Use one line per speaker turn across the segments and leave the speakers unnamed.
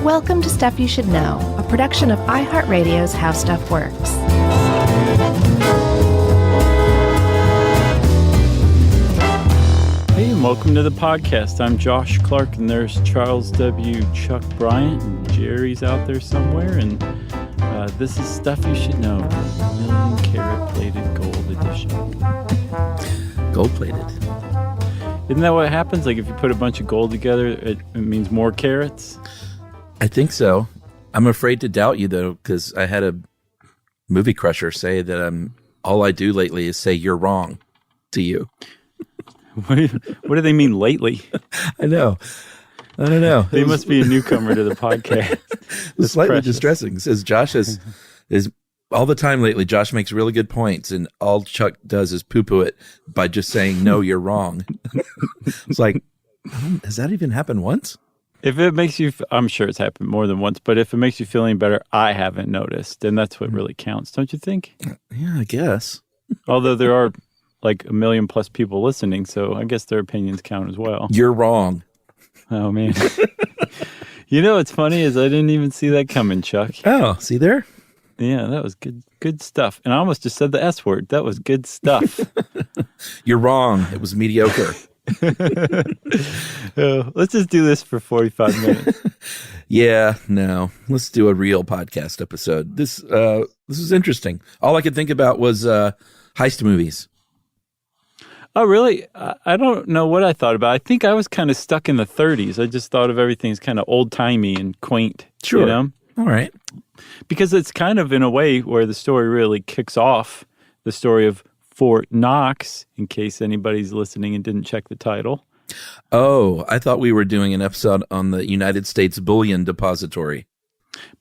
Welcome to Stuff You Should Know, a production of iHeartRadio's How Stuff Works.
Hey, and welcome to the podcast. I'm Josh Clark, and there's Charles W. Chuck Bryant, and Jerry's out there somewhere, and this is Stuff You Should Know, million carat plated gold edition.
Gold plated.
Isn't that what happens? Like if you put a bunch of gold together, it means more carats?
I think so. I'm afraid to doubt you, though, because I had a movie crusher say that all I do lately is say you're wrong to you.
What do they mean lately?
I know. I don't know.
They must be a newcomer to the podcast.
It's slightly distressing. It says Josh is all the time lately. Josh makes really good points, and all Chuck does is poo-poo it by just saying, no, you're wrong. It's like, has that even happened once?
If it makes you, I'm sure it's happened more than once, but if it makes you feel any better, I haven't noticed. And that's what really counts, don't you think?
Yeah, I guess.
Although there are like 1 million plus people listening, so I guess their opinions count as well.
You're wrong.
Oh, man. You know what's funny is I didn't even see that coming, Chuck.
Oh, see there?
Yeah, that was good stuff. And I almost just said the S word. That was good stuff.
You're wrong. It was mediocre.
Let's just do this for 45 minutes.
Yeah, no. Let's do a real podcast episode. This is interesting. All I could think about was heist movies.
Oh, really? I don't know what I thought about. I think I was kind of stuck in the 30s. I just thought of everything as kind of old-timey and quaint.
Sure.
You know?
All right.
Because it's kind of in a way where the story really kicks off the story of Fort Knox, in case anybody's listening and didn't check the title.
Oh, I thought we were doing an episode on the United States Bullion Depository.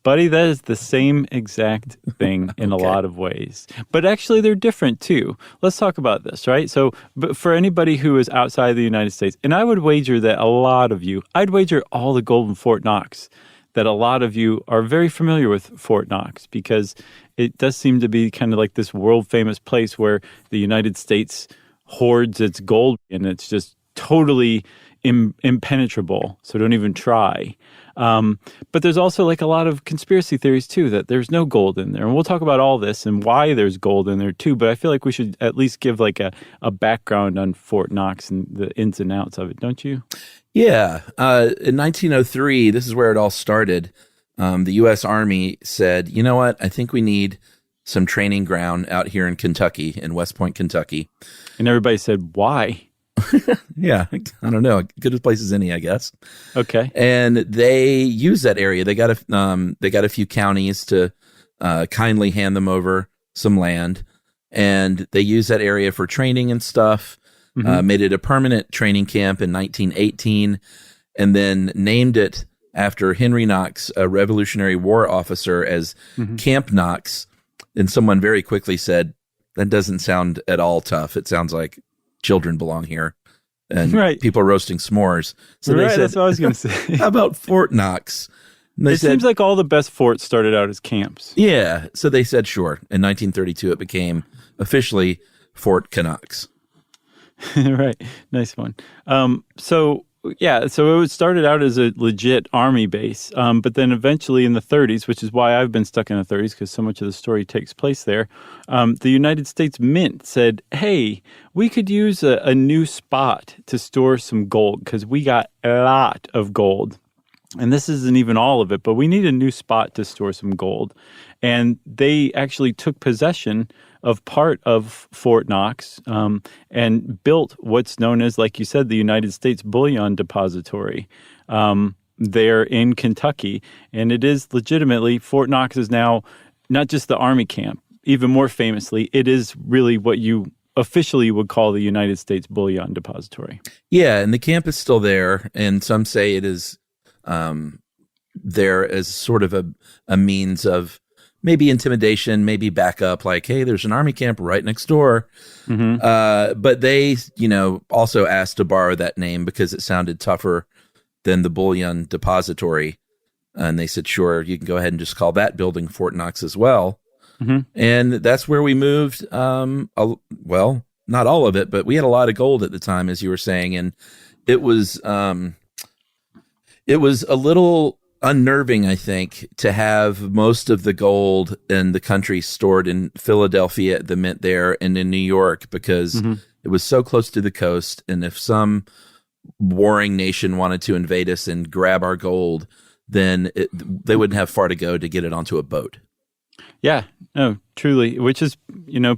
Buddy, that is the same exact thing in a lot of ways. But actually, they're different, too. Let's talk about this, right? So but for anybody who is outside the United States, and I would wager that a lot of you, I'd wager all the gold in Fort Knox, that a lot of you are very familiar with Fort Knox, because it does seem to be kind of like this world-famous place where the United States hoards its gold, and it's just totally impenetrable, so don't even try. But there's also like a lot of conspiracy theories too, that there's no gold in there. And we'll talk about all this and why there's gold in there too. But I feel like we should at least give like a background on Fort Knox and the ins and outs of it, don't you?
Yeah. In 1903, this is where it all started. The U.S. Army said, you know what? I think we need some training ground out here in Kentucky, in West Point, Kentucky.
And everybody said, why?
Yeah, I don't know. Good as place as any, I guess.
Okay.
And they used that area. They got a few counties to kindly hand them over some land, and they used that area for training and stuff. Made it a permanent training camp in 1918, and then named it after Henry Knox, a Revolutionary War officer, as Camp Knox. And someone very quickly said, that doesn't sound at all tough. It sounds like children belong here, and people are roasting s'mores. So they said,
that's what I was going to say.
How about Fort Knox?
It seems like all the best forts started out as camps.
Yeah. So they said, sure. In 1932, it became officially Fort Knox.
Right. Nice one. So it started out as a legit army base, but then eventually in the 30s, which is why I've been stuck in the 30s, because so much of the story takes place there, the United States Mint said, hey, we could use a new spot to store some gold, because we got a lot of gold. And this isn't even all of it, but we need a new spot to store some gold. And they actually took possession of part of Fort Knox and built what's known as, like you said, the United States Bullion Depository there in Kentucky. And it is legitimately, Fort Knox is now not just the Army camp. Even more famously, it is really what you officially would call the United States Bullion Depository.
Yeah, and the camp is still there, and some say it is there as sort of a means of maybe intimidation, maybe backup, like, hey, there's an army camp right next door. But they, also asked to borrow that name because it sounded tougher than the Bullion Depository. And they said, sure, you can go ahead and just call that building Fort Knox as well. And that's where we moved. Well, not all of it, but we had a lot of gold at the time, as you were saying. And it was a little unnerving, I think, to have most of the gold in the country stored in Philadelphia at the mint there and in New York because it was so close to the coast. And if some warring nation wanted to invade us and grab our gold, then they wouldn't have far to go to get it onto a boat.
Yeah, no, truly, which is,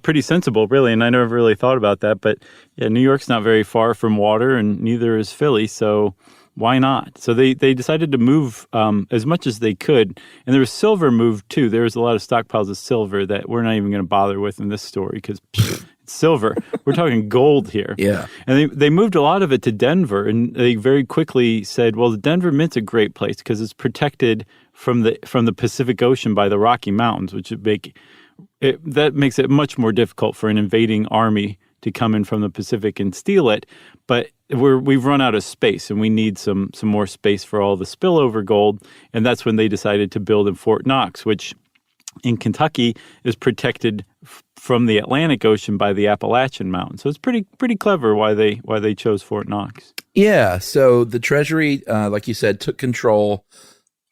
pretty sensible, really. And I never really thought about that. But yeah, New York's not very far from water, and neither is Philly. So why not? So they decided to move as much as they could. And there was silver moved, too. There was a lot of stockpiles of silver that we're not even going to bother with in this story because it's silver. We're talking gold here.
Yeah.
And they moved a lot of it to Denver. And they very quickly said, well, the Denver Mint's a great place because it's protected from the Pacific Ocean by the Rocky Mountains, which that makes it much more difficult for an invading army to come in from the Pacific and steal it. But we've run out of space, and we need some more space for all the spillover gold. And that's when they decided to build in Fort Knox, which in Kentucky is protected from the Atlantic Ocean by the Appalachian Mountains. So it's pretty clever why they chose Fort Knox. Yeah.
So the Treasury, like you said, took control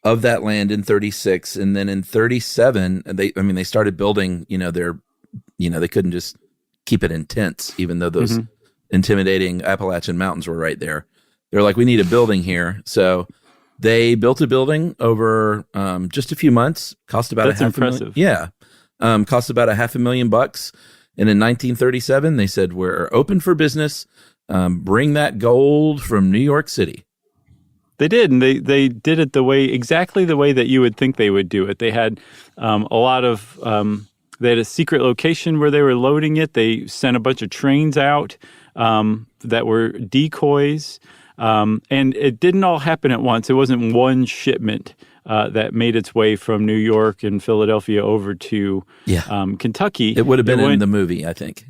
of that land in 36, and then in 37, they started building. They couldn't just keep it in tents, even though those intimidating Appalachian Mountains were right there. They're like, we need a building here, so they built a building over just a few months. Cost about
That's impressive.
Cost about $500,000. And in 1937, they said, we're open for business. Bring that gold from New York City.
They did, and they did it exactly the way that you would think they would do it. They had they had a secret location where they were loading it. They sent a bunch of trains out that were decoys, and it didn't all happen at once. It wasn't one shipment that made its way from New York and Philadelphia over to Kentucky.
It would have been in the movie, I think.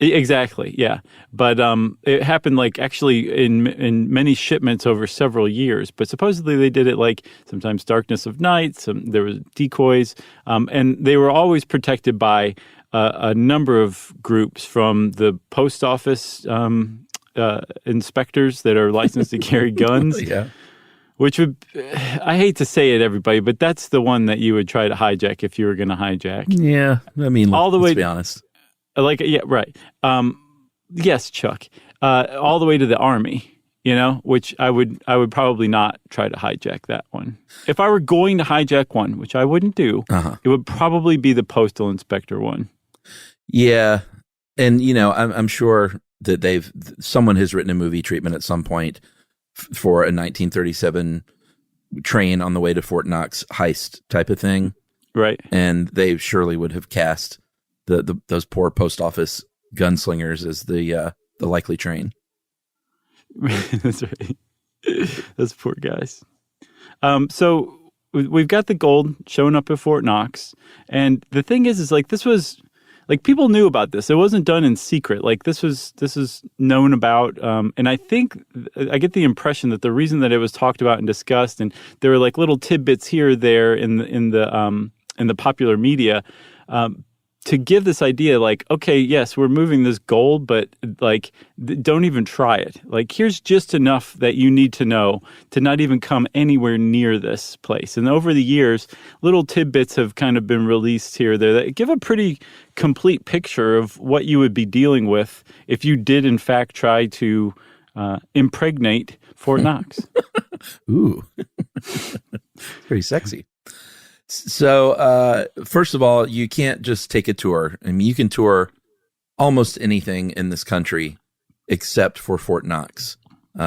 Exactly, yeah. But it happened actually in many shipments over several years. But supposedly they did it sometimes darkness of night. There was decoys, and they were always protected by a number of groups, from the post office inspectors that are licensed to carry guns.
Yeah.
Which I hate to say it, everybody, but that's the one that you would try to hijack if you were going to hijack.
Yeah, let's be honest.
Yeah, right. Yes, Chuck. All the way to the Army, which I would probably not try to hijack that one. If I were going to hijack one, which I wouldn't do, it would probably be the postal inspector one.
Yeah, and I'm sure that someone has written a movie treatment at some point for a 1937 train on the way to Fort Knox heist type of thing,
right? And
they surely would have cast those poor post office gunslingers as the likely train.
That's right. Those poor guys. So we've got the gold showing up at Fort Knox, and the thing is this was people knew about this. It wasn't done in secret. This is known about, and I think I get the impression that the reason that it was talked about and discussed, and there were little tidbits here or there in the popular media. To give this idea, okay, yes, we're moving this gold, but don't even try it. Here's just enough that you need to know to not even come anywhere near this place. And over the years, little tidbits have kind of been released here or there that give a pretty complete picture of what you would be dealing with if you did, in fact, try to impregnate Fort Knox.
Ooh, pretty sexy. So, first of all, you can't just take a tour. You can tour almost anything in this country except for Fort Knox.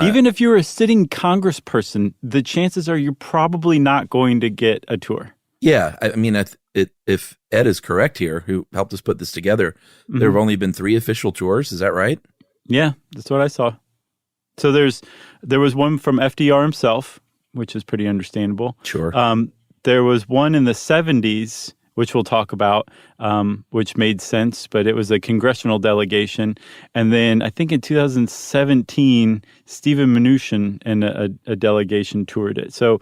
Even if you're a sitting congressperson, the chances are you're probably not going to get a tour.
Yeah. If Ed is correct here, who helped us put this together, there have only been 3 official tours. Is that right?
Yeah, that's what I saw. So there was one from FDR himself, which is pretty understandable.
Sure.
There was one in the 70s, which we'll talk about, which made sense, but it was a congressional delegation. And then I think in 2017, Stephen Mnuchin and a delegation toured it. So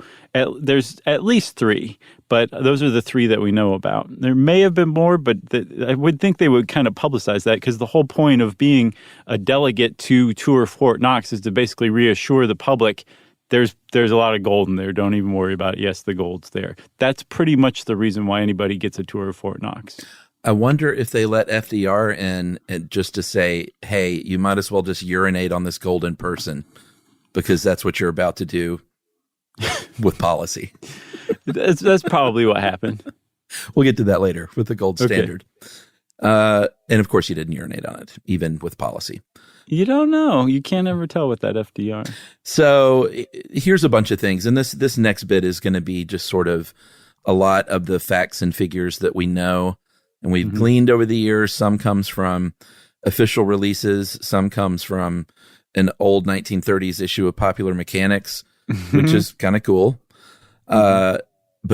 there's at least 3, but those are the 3 that we know about. There may have been more, but I would think they would kind of publicize that, because the whole point of being a delegate to tour Fort Knox is to basically reassure the public there's a lot of gold in there. Don't even worry about it. Yes, the gold's there. That's pretty much the reason why anybody gets a tour of Fort Knox.
I wonder if they let FDR in and just to say, hey, you might as well just urinate on this gold in person because that's what you're about to do with policy.
That's probably what happened.
We'll get to that later with the gold standard. And of course, you didn't urinate on it, even with policy.
You don't know. You can't ever tell with that FDR.
So here's a bunch of things. And this next bit is going to be just sort of a lot of the facts and figures that we know and we've gleaned over the years. Some comes from official releases. Some comes from an old 1930s issue of Popular Mechanics, which is kind of cool. But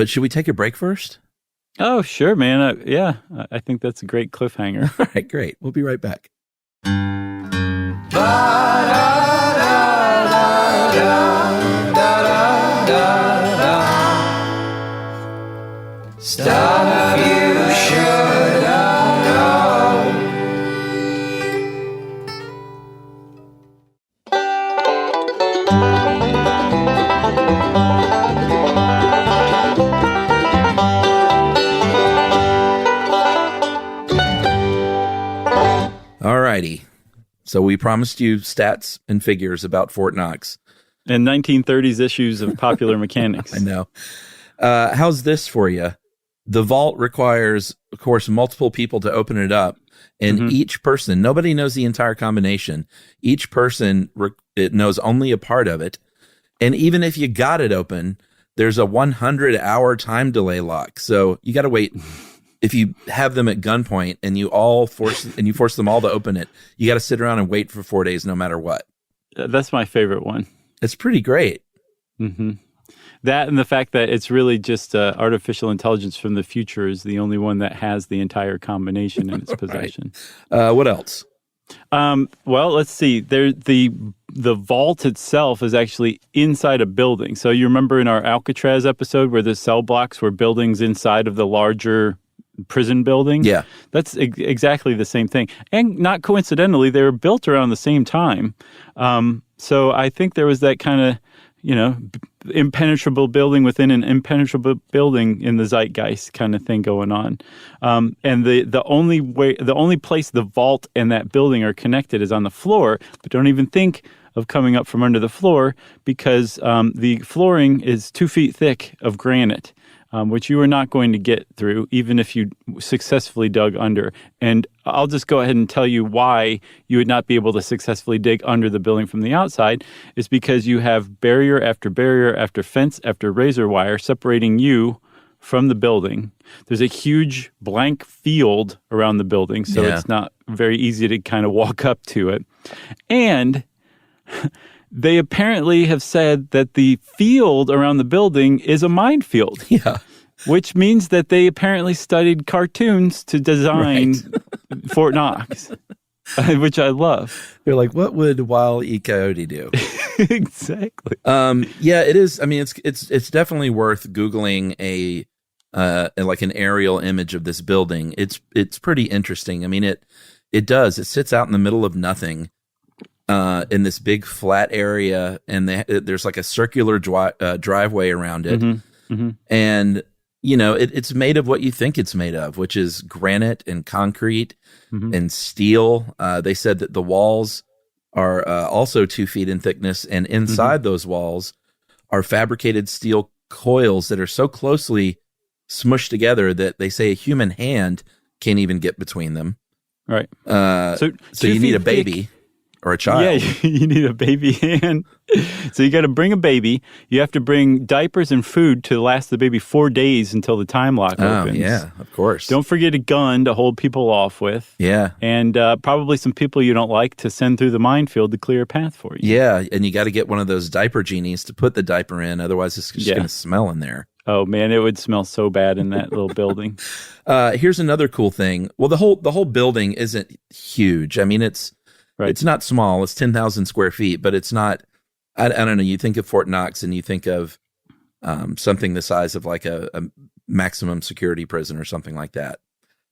should we take a break first?
Oh, sure, man. I think that's a great cliffhanger.
All right, great. We'll be right back.
Stuff you should know.
All righty. So we promised you stats and figures about Fort Knox.
And 1930s issues of Popular Mechanics.
I know. How's this for you? The vault requires, of course, multiple people to open it up. And each person, nobody knows the entire combination. Each person it knows only a part of it. And even if you got it open, there's a 100-hour time delay lock. So you got to wait. If you have them at gunpoint and you force them all to open it, you got to sit around and wait for 4 days, no matter what.
That's my favorite one.
It's pretty great.
That and the fact that it's really just artificial intelligence from the future is the only one that has the entire combination in its possession.
What else?
Well, let's see. The vault itself is actually inside a building. So you remember in our Alcatraz episode where the cell blocks were buildings inside of the larger prison building?
Yeah.
That's exactly the same thing. And not coincidentally, they were built around the same time. So I think there was that kind of, impenetrable building within an impenetrable building in the zeitgeist kind of thing going on. And the only place the vault and that building are connected is on the floor, but don't even think of coming up from under the floor because the flooring is 2 feet thick of granite. Which you are not going to get through, even if you successfully dug under. And I'll just go ahead and tell you why you would not be able to successfully dig under the building from the outside is because you have barrier after fence after razor wire separating you from the building. There's a huge blank field around the building, so it's not very easy to kind of walk up to it. And they apparently have said that the field around the building is a minefield.
Yeah.
Which means that they apparently studied cartoons to design Fort Knox, which I love.
They're like, what would Wile E. Coyote do?
Exactly.
Yeah, it is. I mean, it's definitely worth Googling like an aerial image of this building. It's pretty interesting. I mean, it sits out in the middle of nothing. In this big flat area, and there's like a circular driveway around it. And, it's made of what you think it's made of, which is granite and concrete and steel. They said that the walls are also 2 feet in thickness, and inside those walls are fabricated steel coils that are so closely smushed together that they say a human hand can't even get between them.
Right.
So you need a baby. Or a child.
Yeah, you need a baby hand. So you got to bring a baby. You have to bring diapers and food to last the baby 4 days until the time lock opens.
Oh, yeah, of course.
Don't forget a gun to hold people off with.
Yeah.
And probably some people you don't like to send through the minefield to clear a path for you.
Yeah, and you got to get one of those diaper genies to put the diaper in. Otherwise, it's just going to smell in there.
Oh, man, it would smell so bad in that little building.
Here's another cool thing. Well, the whole building isn't huge. I mean, it's not small. It's 10,000 square feet, but it's not, I don't know. You think of Fort Knox and you think of something the size of like a maximum security prison or something like that.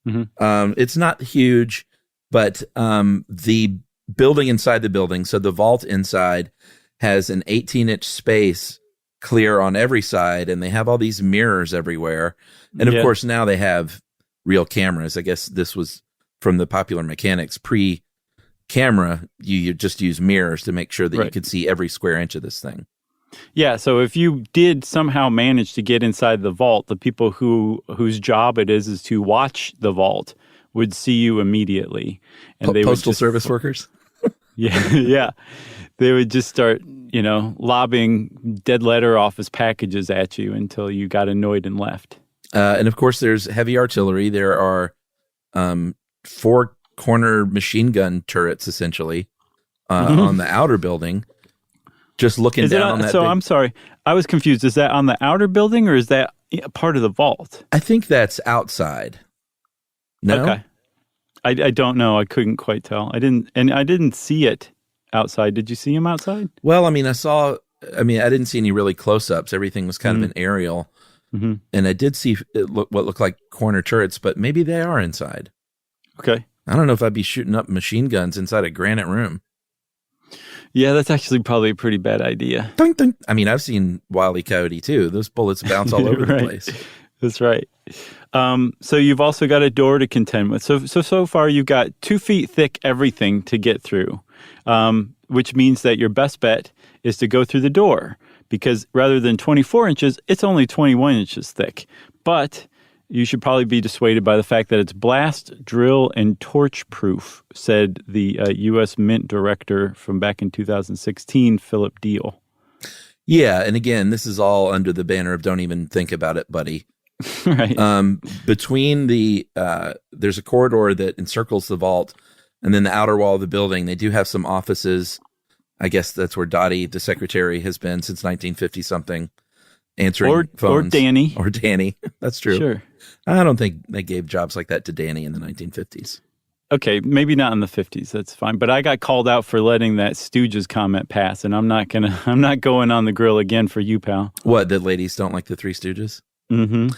It's not huge, but the building inside the building, so the vault inside has an 18-inch space clear on every side, and they have all these mirrors everywhere. And of course, now they have real cameras. I guess this was from the Popular Mechanics pre-camera. You just use mirrors to make sure that you could see every square inch of this thing.
Yeah, so if you did somehow manage to get inside the vault, the people whose job it is to watch the vault would see you immediately. And they
Postal
would
Service workers?
Yeah. They would just start, lobbing dead letter office packages at you until you got annoyed and left.
And of course, there's heavy artillery. There are 4 corner machine gun turrets, essentially, on the outer building. Just looking down on that.
So I'm sorry, I was confused. Is that on the outer building or is that part of the vault?
I think that's outside. No?
Okay. I don't know. I couldn't quite tell. I didn't see it outside. Did you see him outside?
Well, I didn't see any really close-ups. Everything was kind of an aerial. Mm-hmm. And I did see what looked like corner turrets, but maybe they are inside.
Okay.
I don't know if I'd be shooting up machine guns inside a granite room.
Yeah, that's actually probably a pretty bad idea.
Dun, dun. I mean, I've seen Wile E. Coyote too. Those bullets bounce all over the place.
That's right. So you've also got a door to contend with. So far you've got 2 feet thick everything to get through, which means that your best bet is to go through the door because rather than 24 inches, it's only 21 inches thick. But you should probably be dissuaded by the fact that it's blast, drill, and torch-proof, said the U.S. Mint director from back in 2016, Philip Deal.
Yeah, and again, this is all under the banner of don't even think about it, buddy.
Right.
Between there's a corridor that encircles the vault, and then the outer wall of the building, they do have some offices. I guess that's where Dottie, the secretary, has been since 1950-something. Answering phones. Or Danny. That's true.
Sure.
I don't think they gave jobs like that to Danny in the 1950s.
Okay, maybe not in the 50s. That's fine. But I got called out for letting that Stooges comment pass, and I'm not going on the grill again for you, pal.
What, that ladies don't like the Three Stooges?
Mm-hmm.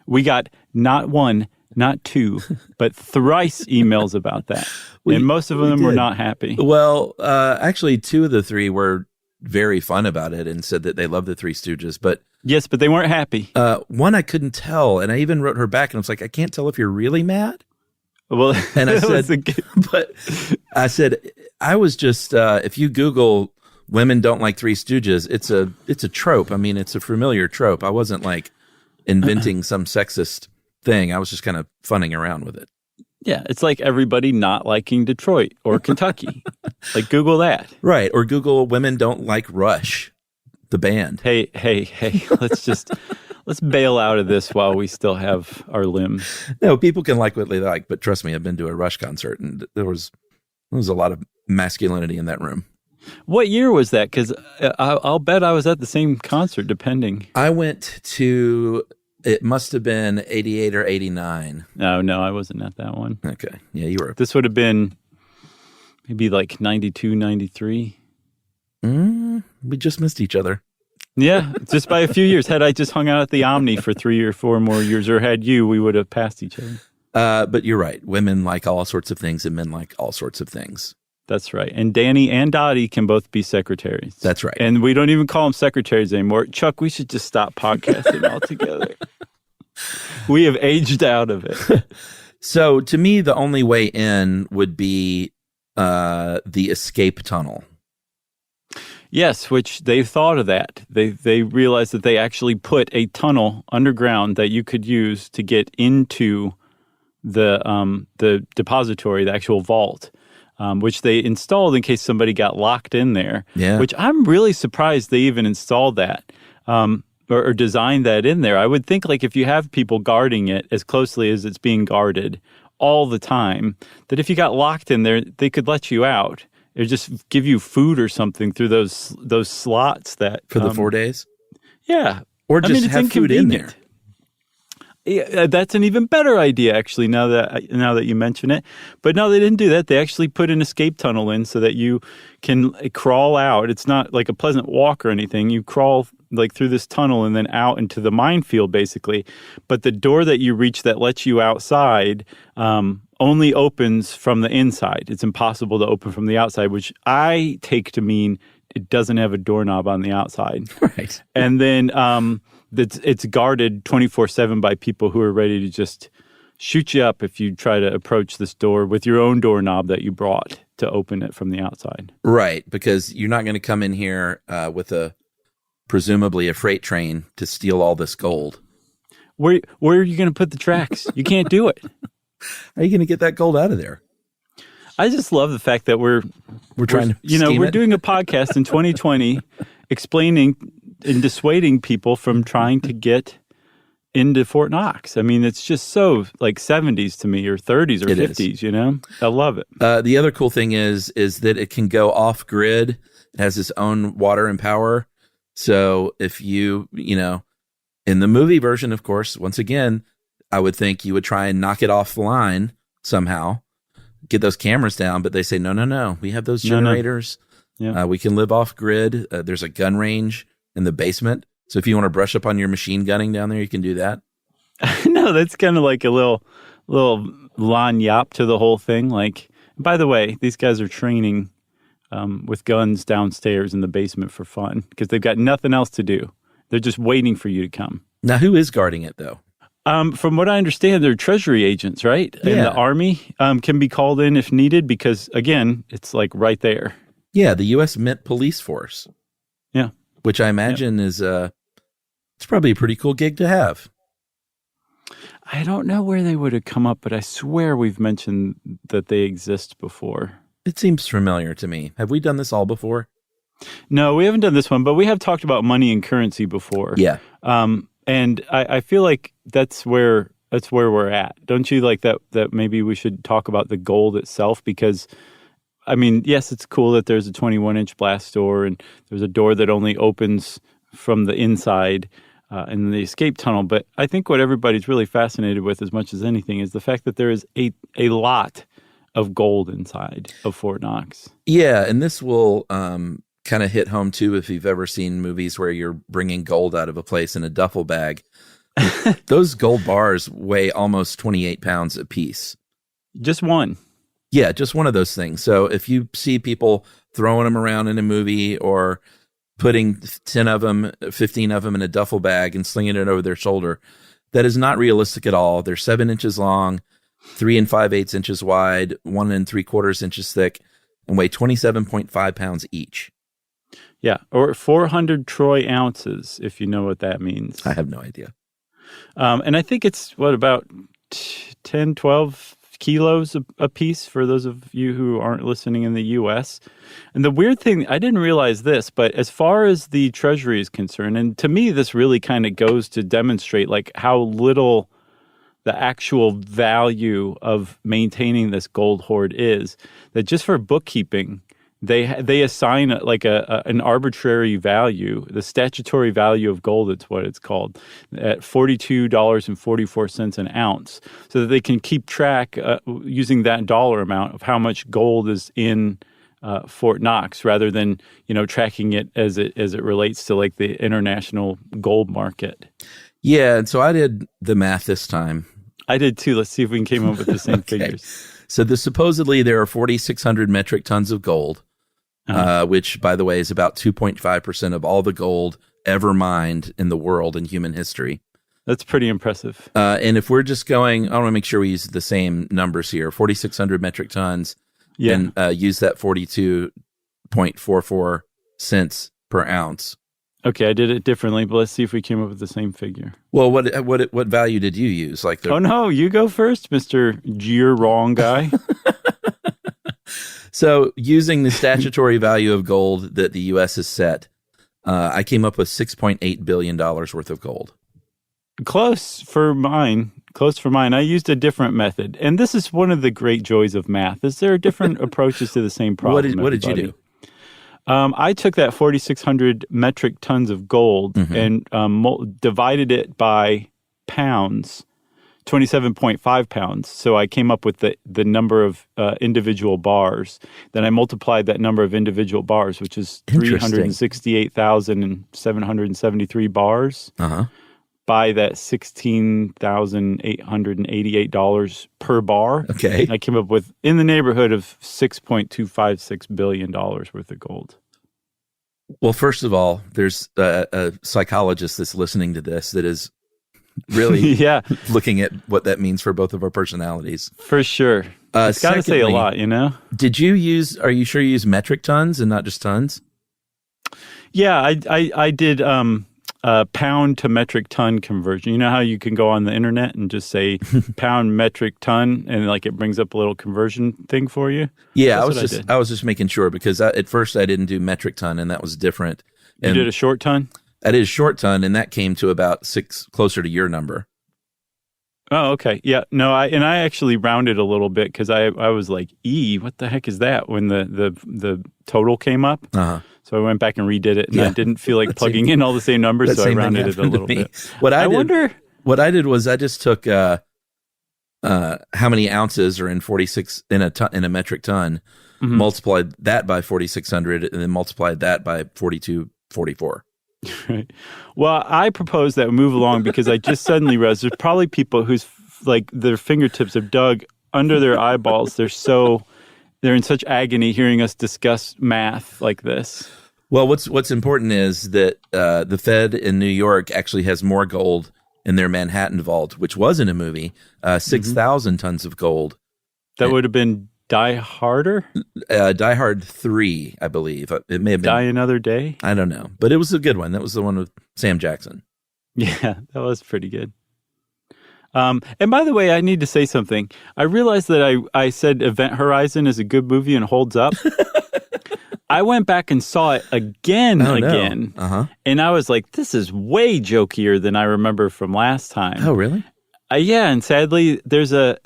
We got not 1, not 2, but thrice emails about that. And most of them were not happy.
Well, actually, 2 of the 3 were very fun about it and said that they love the Three Stooges, but
yes, but they weren't happy.
One I couldn't tell, and I even wrote her back, and I was like, I can't tell if you're really mad.
Well,
and I said, I was just if you Google women don't like Three Stooges, it's a trope. I mean, it's a familiar trope. I wasn't like inventing some sexist thing. I was just kind of funning around with it.
Yeah, it's like everybody not liking Detroit or Kentucky. Like Google that.
Right, or Google women don't like Rush, the band.
Hey, let's bail out of this while we still have our limbs.
No, people can like what they like, but trust me, I've been to a Rush concert and there was a lot of masculinity in that room.
What year was that? Because I'll bet I was at the same concert, depending.
I went to, it must have been 88 or 89.
No, I wasn't at that one.
Okay. Yeah, you were.
This would have been maybe like 92, 93.
We just missed each other.
Yeah, just by a few years. Had I just hung out at the Omni for 3 or 4 more years, or had you, we would have passed each other.
But you're right. Women like all sorts of things and men like all sorts of things.
That's right. And Danny and Dottie can both be secretaries.
That's right.
And we don't even call them secretaries anymore. Chuck, we should just stop podcasting altogether. We have aged out of it.
So to me, the only way in would be the escape tunnel.
Yes, which they've thought of that. They realized that they actually put a tunnel underground that you could use to get into the depository, the actual vault, which they installed in case somebody got locked in there.
Yeah.
Which I'm really surprised they even installed that or designed that in there. I would think like if you have people guarding it as closely as it's being guarded all the time, that if you got locked in there, they could let you out. Or just give you food or something through those slots that
for the 4 days.
Yeah,
or just have food in there.
Yeah, that's an even better idea, actually. Now that you mention it, but no, they didn't do that. They actually put an escape tunnel in so that you can crawl out. It's not like a pleasant walk or anything. You crawl like through this tunnel and then out into the minefield, basically. But the door that you reach that lets you outside only opens from the inside. It's impossible to open from the outside, which I take to mean it doesn't have a doorknob on the outside.
Right.
And then it's guarded 24/7 by people who are ready to just shoot you up if you try to approach this door with your own doorknob that you brought to open it from the outside.
Right, because you're not going to come in here with presumably a freight train to steal all this gold.
Where are you going to put the tracks? You can't do it.
How are you going to get that gold out of there?
I just love the fact that we're
trying to
we're doing a podcast in 2020 explaining and dissuading people from trying to get into Fort Knox. I mean, it's just so like 70s to me, or 30s or 50s, you know? I love it.
The other cool thing is that it can go off grid. It has its own water and power. So if you know, in the movie version, of course, once again, I would think you would try and knock it off the line somehow, get those cameras down, but they say, no. We have those generators.
No. Yeah.
We can live off grid. There's a gun range in the basement. So if you want to brush up on your machine gunning down there, you can do that.
No, that's kind of like a little lagniappe to the whole thing. Like, by the way, these guys are training with guns downstairs in the basement for fun because they've got nothing else to do. They're just waiting for you to come.
Now, who is guarding it, though?
From what I understand, they're Treasury agents, right?
Yeah.
And the Army can be called in if needed because, again, it's like right there.
Yeah, the U.S. Mint Police Force.
Yeah.
Which I imagine is it's probably a pretty cool gig to have.
I don't know where they would have come up, but I swear we've mentioned that they exist before.
It seems familiar to me. Have we done this all before?
No, we haven't done this one, but we have talked about money and currency before.
Yeah.
And I feel like that's where we're at. Don't you like that maybe we should talk about the gold itself? Because, I mean, yes, it's cool that there's a 21-inch blast door and there's a door that only opens from the inside in the escape tunnel. But I think what everybody's really fascinated with as much as anything is the fact that there is a lot of gold inside of Fort Knox.
Yeah, and this will kind of hit home, too, if you've ever seen movies where you're bringing gold out of a place in a duffel bag. Those gold bars weigh almost 28 pounds a piece.
Just one.
Yeah, just one of those things. So if you see people throwing them around in a movie or putting 10 of them, 15 of them in a duffel bag and slinging it over their shoulder, that is not realistic at all. They're 7 inches long, 3 5/8 inches wide, 1 3/4 inches thick, and weigh 27.5 pounds each.
Yeah, or 400 troy ounces, if you know what that means.
I have no idea.
And I think it's, about 10, 12 kilos a piece for those of you who aren't listening in the U.S. And the weird thing, I didn't realize this, but as far as the Treasury is concerned, and to me this really kind of goes to demonstrate like how little the actual value of maintaining this gold hoard is, that just for bookkeeping, they assign an arbitrary value, the statutory value of gold, it's what it's called, at $42.44 an ounce, so that they can keep track using that dollar amount of how much gold is in Fort Knox, rather than tracking it as it relates to like the international gold market.
Yeah, and so I did the math this time.
I did too. Let's see if we can come up with the same
Okay.
figures.
So supposedly there are 4,600 metric tons of gold. Which, by the way, is about 2.5% of all the gold ever mined in the world in human history.
That's pretty impressive.
And if we're just going, I want to make sure we use the same numbers here, 4,600 metric tons, and use that 42.44 cents per ounce.
Okay, I did it differently, but let's see if we came up with the same figure.
Well, what value did you use?
Oh, no, you go first, Mr. You're wrong guy.
So using the statutory value of gold that the U.S. has set, I came up with $6.8 billion worth of gold.
Close for mine. I used a different method. And this is one of the great joys of math, is there are different approaches to the same problem.
What did you do?
I took that 4,600 metric tons of gold and divided it by pounds, 27.5 pounds. So I came up with the number of individual bars. Then I multiplied that number of individual bars, which is 368,773 bars, by that $16,888 per bar.
Okay.
I came up with in the neighborhood of $6.256 billion worth of gold.
Well, first of all, there's a psychologist that's listening to this that is really looking at what that means for both of our personalities.
For sure. It's got to say a lot, you know?
Are you sure you use metric tons and not just tons?
Yeah, I did pound to metric ton conversion. You know how you can go on the internet and just say pound metric ton and like it brings up a little conversion thing for you?
Yeah, I was just making sure because at first I didn't do metric ton and that was different. And
you did a short ton?
I did a short ton and that came to about 6, closer to your number.
Oh, okay. Yeah. No, I actually rounded a little bit because I was like, what the heck is that when the total came up? Uh-huh. So I went back and redid it, and I didn't feel like plugging in all the same numbers, so I rounded it a little bit. What I
did was I just took how many ounces are in 46 in a metric ton, multiplied that by 4,600, and then multiplied that by 4,244.
Right. Well, I propose that we move along because I just suddenly realized there's probably people whose like their fingertips have dug under their eyeballs. They're in such agony hearing us discuss math like this.
Well, what's important is that the Fed in New York actually has more gold in their Manhattan vault, which was in a movie, 6,000 tons of gold.
That would have been Die Harder?
Die Hard 3, I believe. It may have been
Die Another Day?
I don't know. But it was a good one. That was the one with Sam Jackson.
Yeah, that was pretty good. And by the way, I need to say something. I realized that I said Event Horizon is a good movie and holds up. I went back and saw it again. Uh-huh. And I was like, this is way jokier than I remember from last time.
Oh, really?
Yeah, and sadly, there's a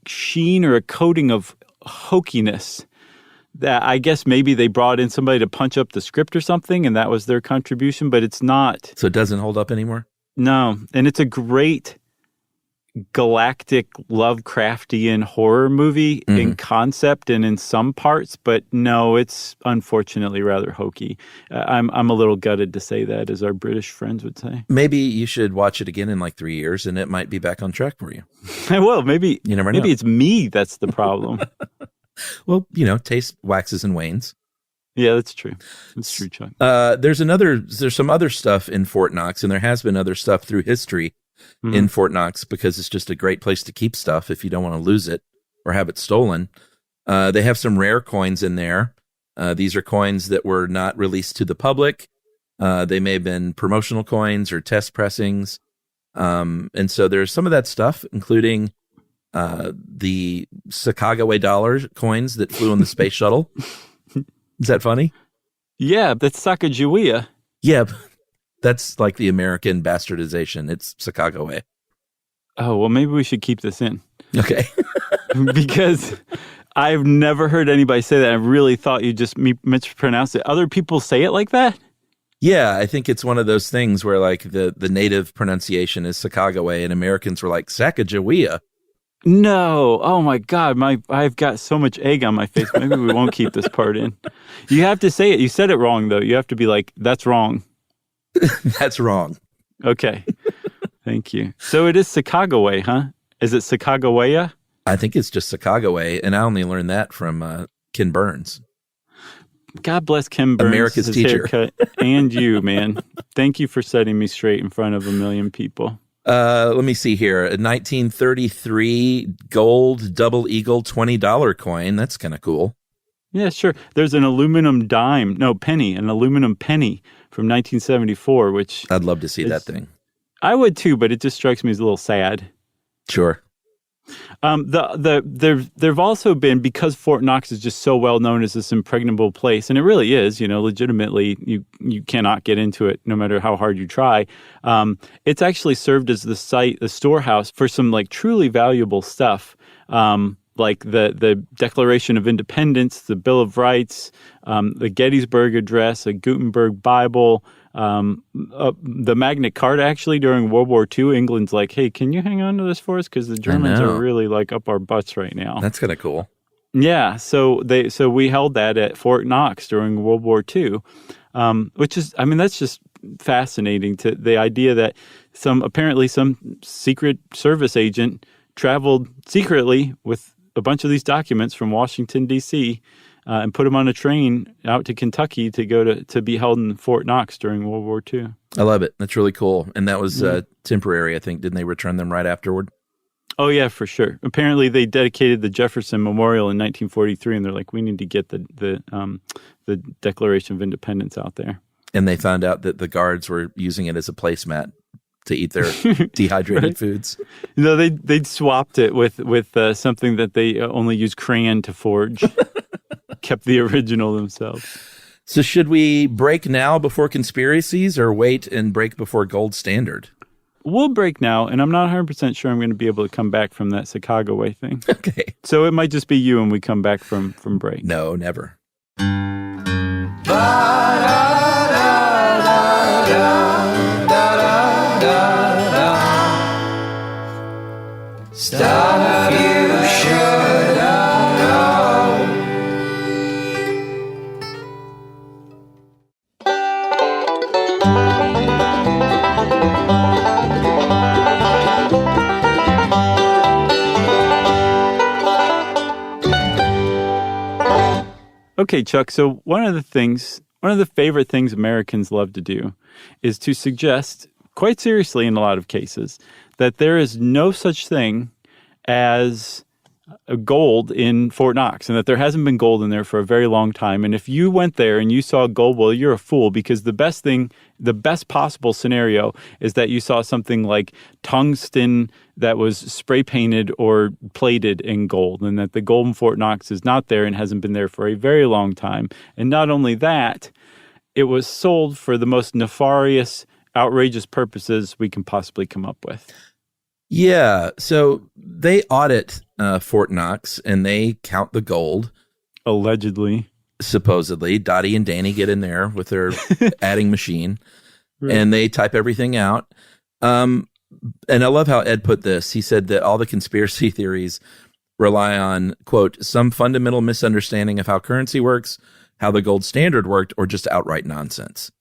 sheen or a coating of hokiness that I guess maybe they brought in somebody to punch up the script or something, and that was their contribution, but it's not.
So it doesn't hold up anymore?
No, and it's a great galactic Lovecraftian horror movie in concept and in some parts, but no, it's unfortunately rather hokey. I'm a little gutted to say that, as our British friends would say.
Maybe you should watch it again in like 3 years, and it might be back on track for you.
I will. Maybe
you never know.
Maybe it's me that's the problem.
Well, taste waxes and wanes.
Yeah, that's true. That's true, Chuck.
There's some other stuff in Fort Knox, and there has been other stuff through history in Fort Knox because it's just a great place to keep stuff if you don't want to lose it or have it stolen. They have some rare coins in there. These are coins that were not released to the public. They may have been promotional coins or test pressings. And so there's some of that stuff, including the Sacagaway dollar coins that flew on the space shuttle. Is that funny?
Yeah, that's Sacagawea.
Yeah, that's like the American bastardization. It's Sacagaway.
Oh, well, maybe we should keep this in.
Okay.
Because I've never heard anybody say that. I really thought you just mispronounced it. Other people say it like that?
Yeah, I think it's one of those things where like the native pronunciation is Sacagaway and Americans were like Sacagawea.
No. Oh, my God. I've got so much egg on my face. Maybe we won't keep this part in. You have to say it. You said it wrong, though. You have to be like, that's wrong.
That's wrong.
Okay. Thank you. So it is Sacagaway, huh? Is it Sacagawea?
I think it's just Sacagaway, and I only learned that from Ken Burns.
God bless Ken Burns,
America's
his
teacher.
Haircut, and you, man. Thank you for setting me straight in front of a million people.
Let me see here. A 1933 gold double eagle $20 coin. That's kind of cool.
Yeah, sure. There's an aluminum penny, an aluminum penny from 1974, which
I'd love to see that thing.
I would too, but it just strikes me as a little sad.
Sure.
There've also been, because Fort Knox is just so well known as this impregnable place, and it really is, legitimately, you cannot get into it no matter how hard you try. It's actually served as the storehouse for some like truly valuable stuff. Like the Declaration of Independence, the Bill of Rights, the Gettysburg Address, a Gutenberg Bible, the Magna Carta. Actually, during World War II, England's like, hey, can you hang on to this for us? Because the Germans are really like up our butts right now.
That's kind of cool.
Yeah, so we held that at Fort Knox during World War II, which is, that's just fascinating, to the idea that some secret service agent traveled secretly with a bunch of these documents from Washington, D.C., and put him on a train out to Kentucky to go to be held in Fort Knox during World War II.
I love it. That's really cool. And that was temporary, I think. Didn't they return them right afterward?
Oh, yeah, for sure. Apparently, they dedicated the Jefferson Memorial in 1943, and they're like, we need to get the Declaration of Independence out there.
And they found out that the guards were using it as a placemat to eat their dehydrated foods.
No, they'd swapped it with something that they only use crayon to forge. Kept the original themselves.
So should we break now before conspiracies or wait and break before gold standard?
We'll break now, and I'm not 100% sure I'm going to be able to come back from that Chicago way thing.
Okay.
So it might just be you when we come back from break.
No, never.
Stuff you should know.
Okay, Chuck, so one of the favorite things Americans love to do is to suggest, quite seriously in a lot of cases, that there is no such thing as gold in Fort Knox and that there hasn't been gold in there for a very long time. And if you went there and you saw gold, well, you're a fool, because the best possible scenario is that you saw something like tungsten that was spray painted or plated in gold, and that the gold in Fort Knox is not there and hasn't been there for a very long time. And not only that, it was sold for the most nefarious, outrageous purposes we can possibly come up with.
Yeah, so they audit Fort Knox and they count the gold.
Allegedly.
Supposedly. Dottie and Danny get in there with their adding machine, right, and they type everything out. And I love how Ed put this. He said that all the conspiracy theories rely on, quote, some fundamental misunderstanding of how currency works, how the gold standard worked, or just outright nonsense.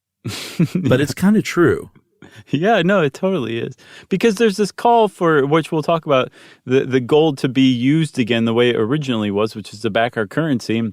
But it's kind of true.
Yeah, no, it totally is. Because there's this call for, which we'll talk about, the gold to be used again the way it originally was, which is to back our currency.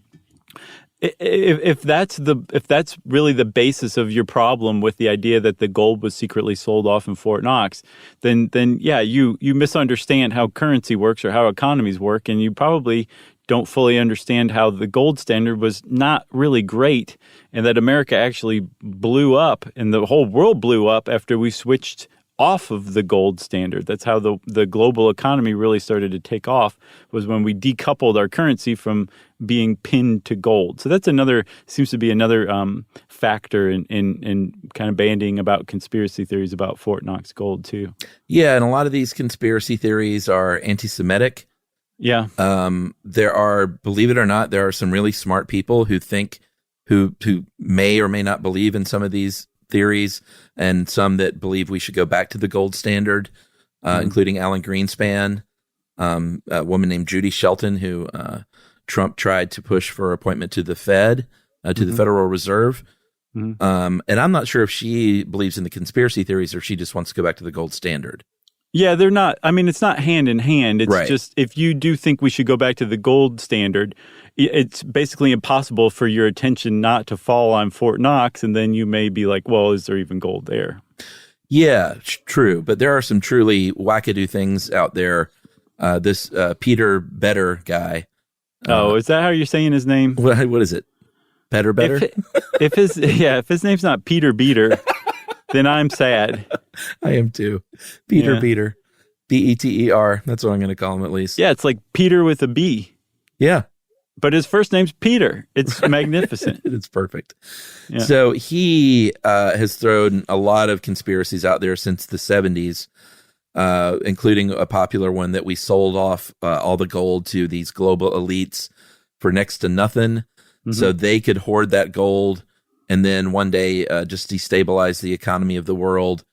If that's really the basis of your problem with the idea that the gold was secretly sold off in Fort Knox, then yeah, you misunderstand how currency works or how economies work, and you probably don't fully understand how the gold standard was not really great, and that America actually blew up and the whole world blew up after we switched off of the gold standard. That's how the global economy really started to take off, was when we decoupled our currency from being pinned to gold. So that's seems to be another factor in kind of bandying about conspiracy theories about Fort Knox gold too.
Yeah, and a lot of these conspiracy theories are anti-Semitic.
Yeah.
There are, believe it or not, there are some really smart people who may or may not believe in some of these theories, and some that believe we should go back to the gold standard, including Alan Greenspan, a woman named Judy Shelton, who Trump tried to push for appointment to the Fed, to the Federal Reserve. And I'm not sure if she believes in the conspiracy theories or she just wants to go back to the gold standard.
Yeah, they're not. I mean, it's not hand in hand. It's
right.
Just, if you do think we should go back to the gold standard, it's basically impossible for your attention not to fall on Fort Knox, and then you may be like, well, is there even gold there?
Yeah, true. But there are some truly wackadoo things out there. This Peter Better guy.
Is that how you're saying his name?
What is it? Better?
If his name's not Peter Beater, then I'm sad.
I am too. Peter Beater. Beter. That's what I'm going to call him, at least.
Yeah, it's like Peter with a B.
Yeah.
But his first name's Peter. It's magnificent.
It's perfect.
Yeah.
So he has thrown a lot of conspiracies out there since the 70s, including a popular one that we sold off all the gold to these global elites for next to nothing, so they could hoard that gold and then one day just destabilize the economy of the world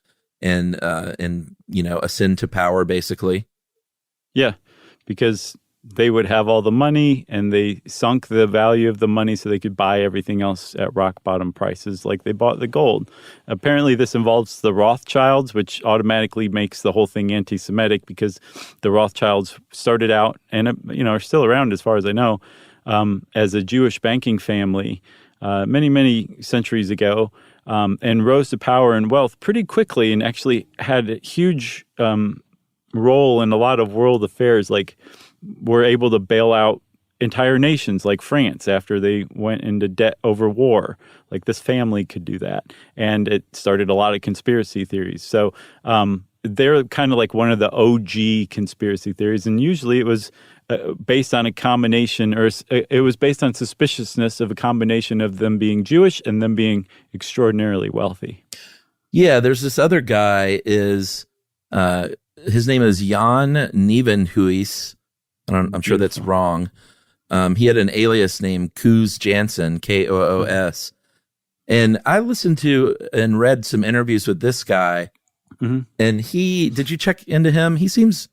and ascend to power, basically.
Yeah, because they would have all the money, and they sunk the value of the money so they could buy everything else at rock bottom prices like they bought the gold. Apparently this involves the Rothschilds, which automatically makes the whole thing anti-Semitic, because the Rothschilds started out and are still around as far as I know, as a Jewish banking family many, many centuries ago, and rose to power and wealth pretty quickly, and actually had a huge role in a lot of world affairs, like were able to bail out entire nations like France after they went into debt over war. Like this family could do that. And it started a lot of conspiracy theories. So they're kind of like one of the OG conspiracy theories. And usually it was based on a combination, or it was based on suspiciousness of a combination of them being Jewish and them being extraordinarily wealthy.
Yeah, there's this other guy his name is Jan Nieuwenhuis. I'm sure that's wrong. He had an alias named Koos Jansen, Koos. And I listened to and read some interviews with this guy. Mm-hmm. And did you check into him? He seems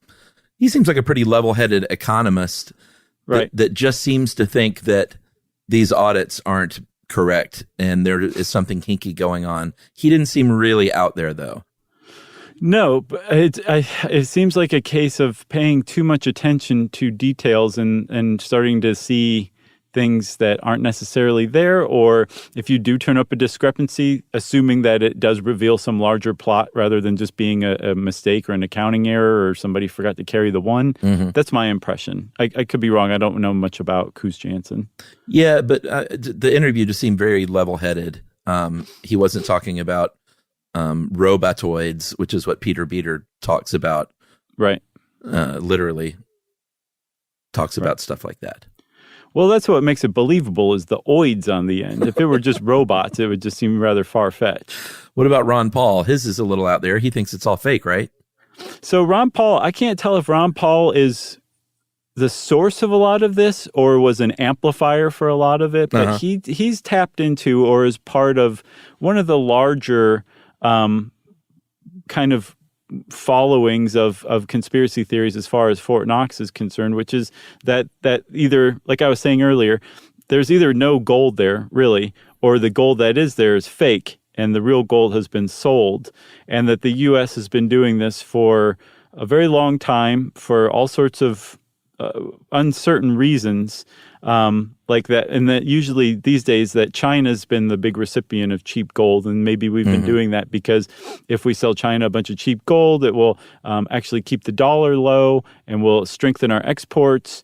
like a pretty level-headed economist, right? That just seems to think that these audits aren't correct and there is something hinky going on. He didn't seem really out there, though.
No, but it seems like a case of paying too much attention to details and starting to see things that aren't necessarily there, or if you do turn up a discrepancy, assuming that it does reveal some larger plot rather than just being a mistake or an accounting error or somebody forgot to carry the one. Mm-hmm. That's my impression. I could be wrong. I don't know much about Koos Jansen.
Yeah, but the interview just seemed very level-headed. He wasn't talking about robotoids, which is what Peter Beater talks about.
Right.
Literally talks about stuff like that.
Well, that's what makes it believable is the oids on the end. If it were just robots, it would just seem rather far-fetched.
What about Ron Paul? His is a little out there. He thinks it's all fake, right?
So Ron Paul, I can't tell if Ron Paul is the source of a lot of this or was an amplifier for a lot of it, but he's tapped into or is part of one of the larger kind of followings of conspiracy theories as far as Fort Knox is concerned, which is that either, like I was saying earlier, there's either no gold there, really, or the gold that is there is fake, and the real gold has been sold, and that the U.S. has been doing this for a very long time for all sorts of uncertain reasons, like that, and that usually these days that China's been the big recipient of cheap gold, and maybe we've been doing that because if we sell China a bunch of cheap gold, it will actually keep the dollar low and will strengthen our exports.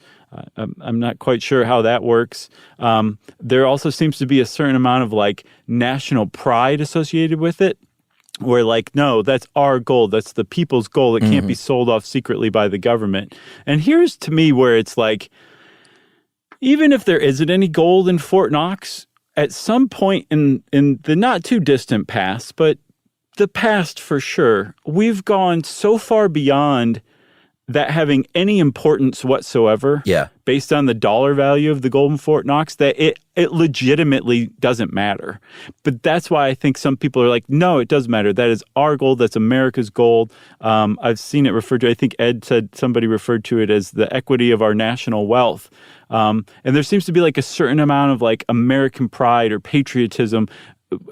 I'm not quite sure how that works. There also seems to be a certain amount of like national pride associated with it. Where like, no, that's our gold. That's the people's gold. It can't be sold off secretly by the government. And here's to me where it's like, even if there isn't any gold in Fort Knox, at some point in the not too distant past, but the past for sure, we've gone so far beyond that having any importance whatsoever, based on the dollar value of the gold in Fort Knox, that it legitimately doesn't matter. But that's why I think some people are like, no, it does matter. That is our gold. That's America's gold. I've seen it referred to, I think Ed said somebody referred to it as the equity of our national wealth. And there seems to be like a certain amount of like American pride or patriotism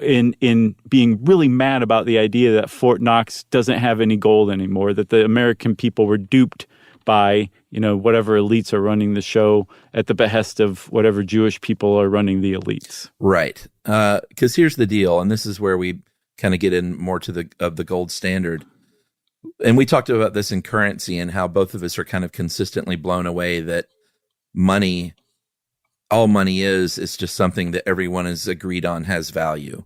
in being really mad about the idea that Fort Knox doesn't have any gold anymore, that the American people were duped by, whatever elites are running the show at the behest of whatever Jewish people are running the elites.
Right. Because here's the deal, and this is where we kind of get in more to the gold standard. And we talked about this in currency and how both of us are kind of consistently blown away that all money is just something that everyone has agreed on has value.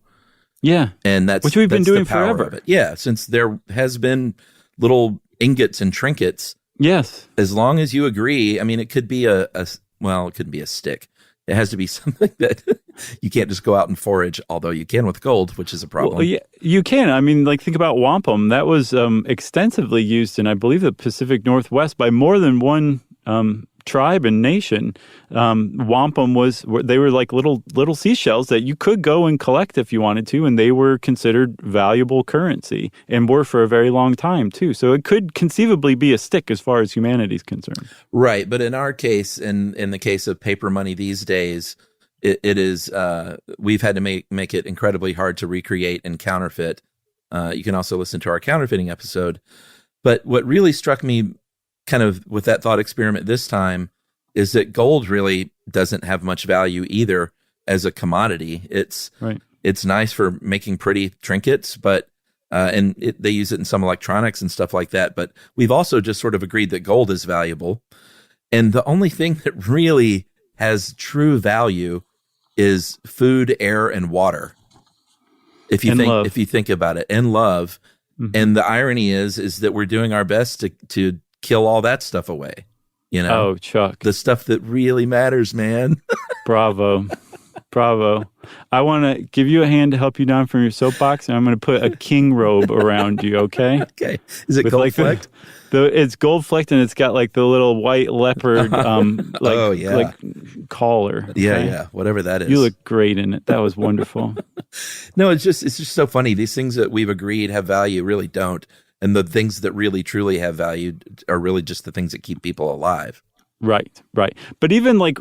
Yeah.
And that's
which we've been doing
the power
forever.
of it. Yeah. Since there has been little ingots and trinkets.
Yes.
As long as you agree, I mean, it could be it couldn't be a stick. It has to be something that you can't just go out and forage, although you can with gold, which is a problem.
Well, yeah, you can. I mean, like think about wampum. That was extensively used in, I believe, the Pacific Northwest by more than one tribe and nation. Wampum they were like little seashells that you could go and collect if you wanted to, and they were considered valuable currency and were for a very long time too. So it could conceivably be a stick as far as humanity's concerned. Right,
but in our case, in the case of paper money these days, it is we've had to make it incredibly hard to recreate and counterfeit. You can also listen to our counterfeiting episode. But what really struck me kind of with that thought experiment this time is that gold really doesn't have much value either as a commodity. It's nice for making pretty trinkets, but they use it in some electronics and stuff like that. But we've also just sort of agreed that gold is valuable. And the only thing that really has true value is food, air, and water. If you think about it, and love. Mm-hmm. And the irony is that we're doing our best to kill all that stuff away. You know?
Oh, Chuck.
The stuff that really matters, man.
Bravo. I want to give you a hand to help you down from your soapbox, and I'm going to put a king robe around you, okay?
Okay. Is it gold flecked?
It's gold flecked, and it's got like the little white leopard like collar. Okay?
Yeah, whatever that is.
You look great in it. That was wonderful.
No, it's just so funny. These things that we've agreed have value really don't. And the things that really truly have value are really just the things that keep people alive. Right.
But even like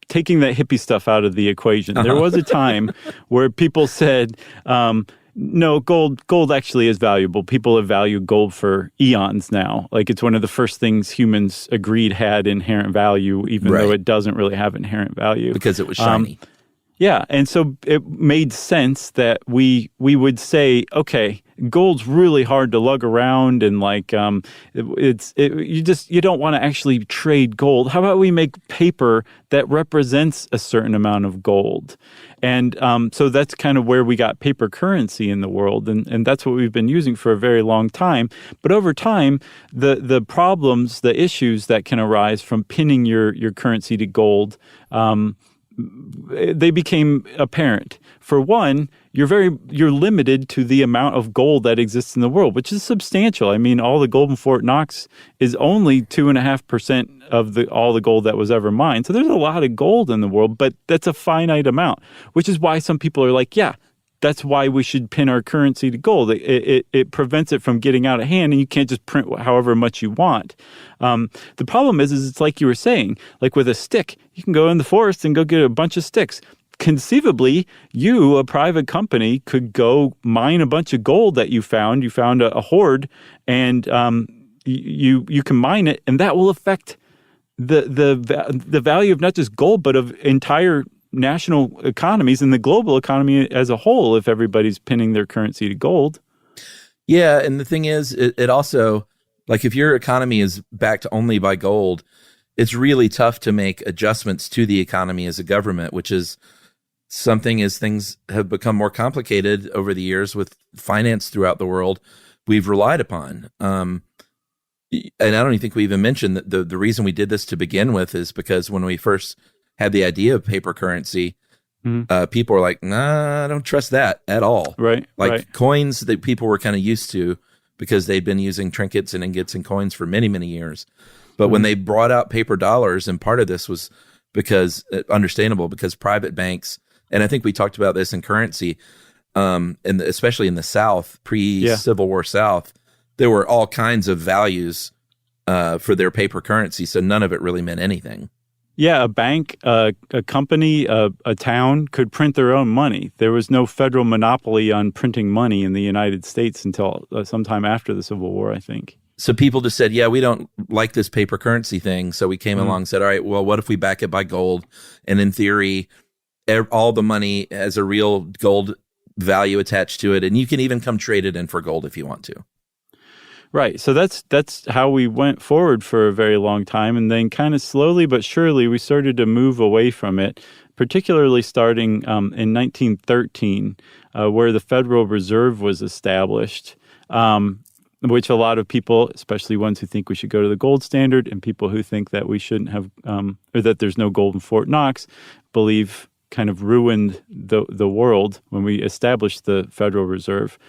taking that hippie stuff out of the equation, there was a time where people said, no, gold actually is valuable. People have valued gold for eons now. Like it's one of the first things humans agreed had inherent value, even though it doesn't really have inherent value.
Because it was shiny.
Yeah, and so it made sense that we would say, okay, gold's really hard to lug around, and like you don't want to actually trade gold. How about we make paper that represents a certain amount of gold? And so that's kind of where we got paper currency in the world, and that's what we've been using for a very long time. But over time, the problems, the issues that can arise from pinning your currency to gold, they became apparent. For one, you're limited to the amount of gold that exists in the world, which is substantial. I mean, all the gold in Fort Knox is only 2.5% of all the gold that was ever mined. So there's a lot of gold in the world, but that's a finite amount, which is why some people are like, yeah, that's why we should pin our currency to gold. It prevents it from getting out of hand, and you can't just print however much you want. The problem is it's like you were saying, like with a stick, you can go in the forest and go get a bunch of sticks. Conceivably, you, a private company, could go mine a bunch of gold that you found. You found a hoard, and you can mine it, and that will affect the value of not just gold, but of entire national economies and the global economy as a whole if everybody's pinning their currency to gold.
Yeah, and the thing is, it also, like if your economy is backed only by gold, it's really tough to make adjustments to the economy as a government, which is something as things have become more complicated over the years with finance throughout the world, we've relied upon. And I don't even think we even mentioned that the reason we did this to begin with is because when we first had the idea of paper currency, people were like, nah, I don't trust that at all. Like coins that people were kind of used to because they'd been using trinkets and ingots and coins for many, many years. But when they brought out paper dollars, and part of this was because, understandable, because private banks, and I think we talked about this in currency, and especially in the South, pre-Civil War South, there were all kinds of values for their paper currency, so none of it really meant anything.
Yeah, a bank, a company, a town could print their own money. There was no federal monopoly on printing money in the United States until sometime after the Civil War, I think.
So people just said, yeah, we don't like this paper currency thing. So we came along and said, all right, well, what if we back it by gold? And in theory, all the money has a real gold value attached to it. And you can even come trade it in for gold if you want to.
Right. So that's how we went forward for a very long time. And then kind of slowly but surely, we started to move away from it, particularly starting in 1913, where the Federal Reserve was established, which a lot of people, especially ones who think we should go to the gold standard and people who think that we shouldn't have, or that there's no gold in Fort Knox, believe kind of ruined the world when we established the Federal Reserve.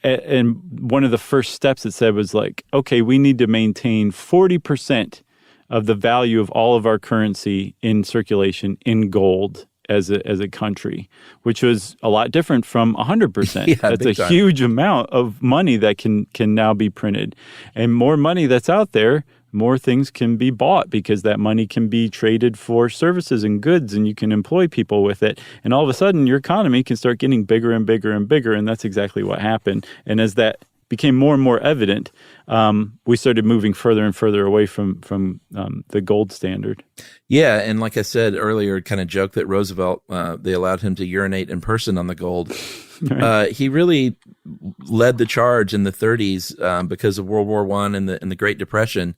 And one of the first steps it said was like, okay, we need to maintain 40% of the value of all of our currency in circulation in gold as a country, which was a lot different from 100%.
Yeah,
that's a huge amount of money that can now be printed. And more money that's out there, more things can be bought because that money can be traded for services and goods, and you can employ people with it. And all of a sudden, your economy can start getting bigger and bigger and bigger, and that's exactly what happened. And as that became more and more evident, we started moving further and further away from the gold standard.
Yeah, and like I said earlier, kind of joke that Roosevelt, they allowed him to urinate in person on the gold. Right. He really led the charge in the 30s because of World War I and the Great Depression,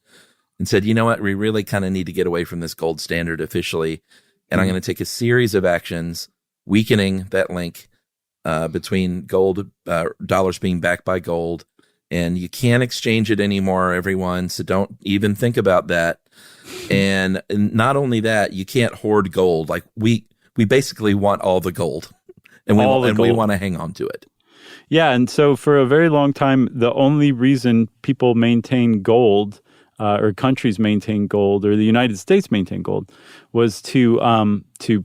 and said, you know what, we really kind of need to get away from this gold standard officially, and I'm going to take a series of actions weakening that link between gold, dollars being backed by gold, and you can't exchange it anymore, everyone, so don't even think about that. And not only that, you can't hoard gold. Like we basically want all the gold, and we want to hang on to it.
Yeah, and so for a very long time, the only reason people maintain gold, or countries maintain gold, or the United States maintain gold, was to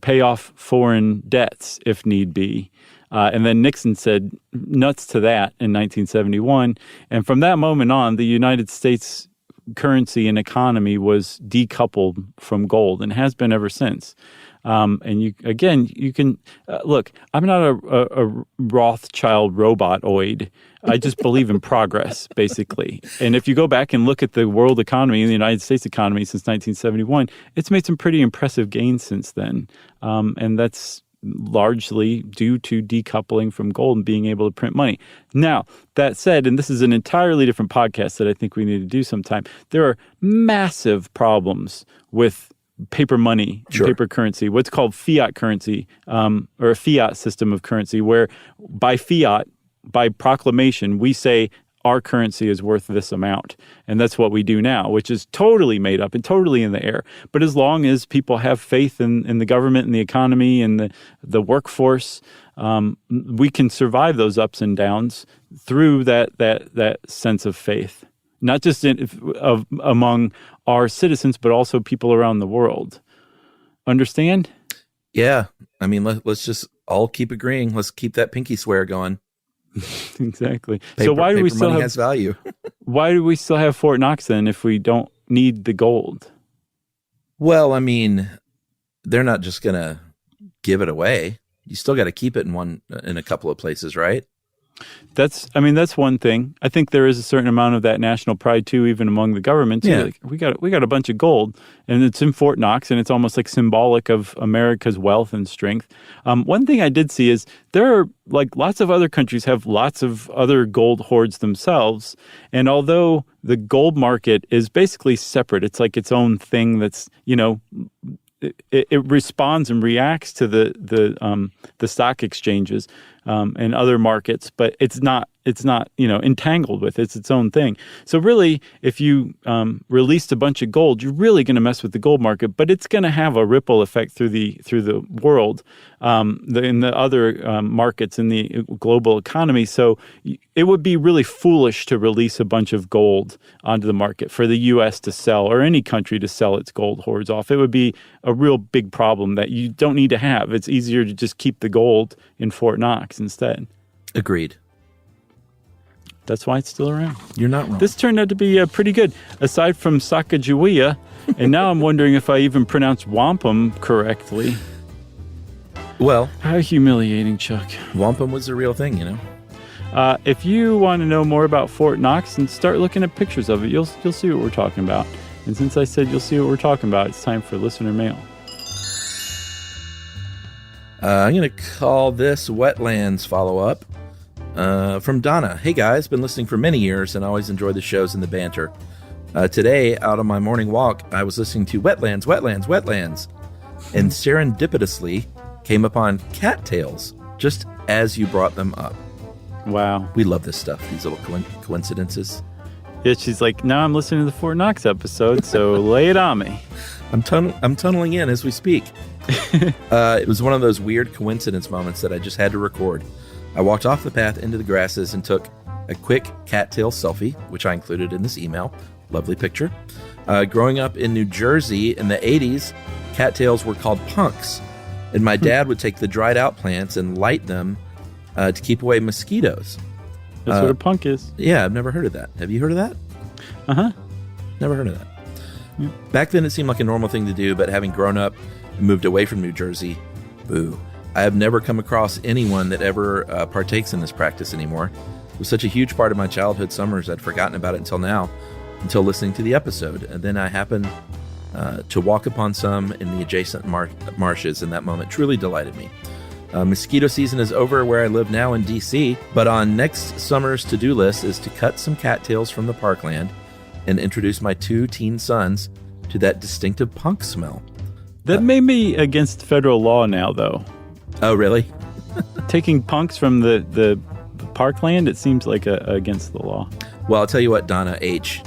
pay off foreign debts if need be. And then Nixon said nuts to that in 1971. And from that moment on, the United States currency and economy was decoupled from gold and has been ever since. And you can look, I'm not a Rothschild robotoid. I just believe in progress, basically. And if you go back and look at the world economy and the United States economy since 1971, it's made some pretty impressive gains since then. And that's largely due to decoupling from gold and being able to print money. Now, that said, and this is an entirely different podcast that I think we need to do sometime, there are massive problems with paper money,
sure,
paper currency, what's called fiat currency, or a fiat system of currency, where by fiat, by proclamation, we say our currency is worth this amount. And that's what we do now, which is totally made up and totally in the air. But as long as people have faith in the government and the economy and the workforce, we can survive those ups and downs through that sense of faith, not just among our citizens, but also people around the world. Understand?
Yeah. I mean, let's just all keep agreeing. Let's keep that pinky swear going.
Exactly. So why do we still have
value?
Why do we still have Fort Knox then if we don't need the gold?
Well, I mean, they're not just going to give it away. You still got to keep it in a couple of places, right?
That's one thing. I think there is a certain amount of that national pride too, even among the government. Too.
Yeah.
Like, we got a bunch of gold, and it's in Fort Knox, and it's almost like symbolic of America's wealth and strength. One thing I did see is there are like lots of other countries have lots of other gold hoards themselves, and although the gold market is basically separate, it's like its own thing. That's it responds and reacts to the stock exchanges and other markets, but it's not entangled with it. It's its own thing. So really, if you released a bunch of gold, you're really going to mess with the gold market, but it's going to have a ripple effect through the world, in the other markets in the global economy. So it would be really foolish to release a bunch of gold onto the market for the U.S. to sell, or any country to sell its gold hoards off. It would be a real big problem that you don't need to have. It's easier to just keep the gold in Fort Knox instead.
Agreed.
That's why it's still around.
You're not wrong.
This turned out to be pretty good, aside from Sacagawea. And now I'm wondering if I even pronounced wampum correctly.
Well,
how humiliating, Chuck.
Wampum was a real thing,
If you want to know more about Fort Knox and start looking at pictures of it, you'll see what we're talking about. And since I said you'll see what we're talking about, it's time for listener mail.
I'm going to call this Wetlands follow-up. From Donna. Hey guys, been listening for many years and always enjoy the shows and the banter. Today, out on my morning walk, I was listening to Wetlands, and serendipitously came upon cattails just as you brought them up.
Wow.
We love this stuff, these little coincidences.
Yeah, she's like, now I'm listening to the Fort Knox episode, so lay it on me.
I'm tunneling in as we speak. It was one of those weird coincidence moments that I just had to record. I walked off the path into the grasses and took a quick cattail selfie, which I included in this email. Lovely picture. Growing up in New Jersey in the 80s, cattails were called punks, and my dad would take the dried out plants and light them to keep away mosquitoes.
That's what a punk is.
Yeah, I've never heard of that. Have you heard of that?
Uh-huh.
Never heard of that.
Yeah.
Back then, it seemed like a normal thing to do, but having grown up and moved away from New Jersey, boo. I have never come across anyone that ever partakes in this practice anymore. was such a huge part of my childhood summers, I'd forgotten about it until now, until listening to the episode. And then I happened to walk upon some in the adjacent marshes, and that moment truly delighted me. Mosquito season is over where I live now in D.C., but on next summer's to-do list is to cut some cattails from the parkland and introduce my 2 teen sons to that distinctive punk smell.
That may be against federal law now, though.
Oh, really?
Taking punks from the parkland, it seems like against the law.
Well, I'll tell you what, Donna H.,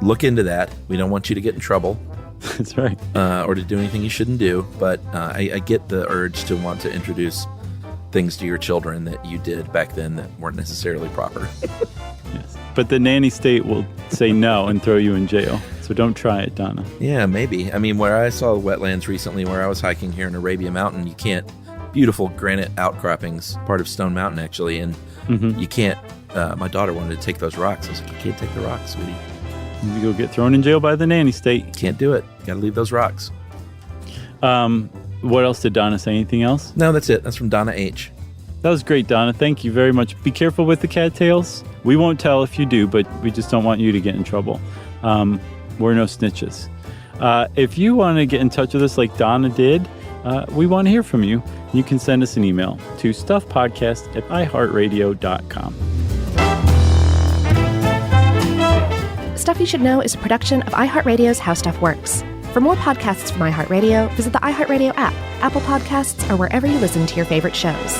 look into that. We don't want you to get in trouble.
That's right.
Or to do anything you shouldn't do. But I get the urge to want to introduce things to your children that you did back then that weren't necessarily proper.
Yes. But the nanny state will say no and throw you in jail. So don't try it, Donna.
Yeah, maybe. I mean, where I saw wetlands recently, where I was hiking here in Arabia Mountain, you can't, beautiful granite outcroppings, part of Stone Mountain, actually, and you can't, my daughter wanted to take those rocks. I was like, you can't take the rocks, sweetie.
You go get thrown in jail by the nanny state.
Can't do it. Got to leave those rocks.
What else did Donna say? Anything else?
No, that's it. That's from Donna H.
That was great, Donna. Thank you very much. Be careful with the cattails. We won't tell if you do, but we just don't want you to get in trouble. We're no snitches. If you want to get in touch with us like Donna did, we want to hear from you. You can send us an email to stuffpodcast@iheartradio.com.
Stuff You Should Know is a production of iHeartRadio's How Stuff Works. For more podcasts from iHeartRadio, visit the iHeartRadio app, Apple Podcasts, or wherever you listen to your favorite shows.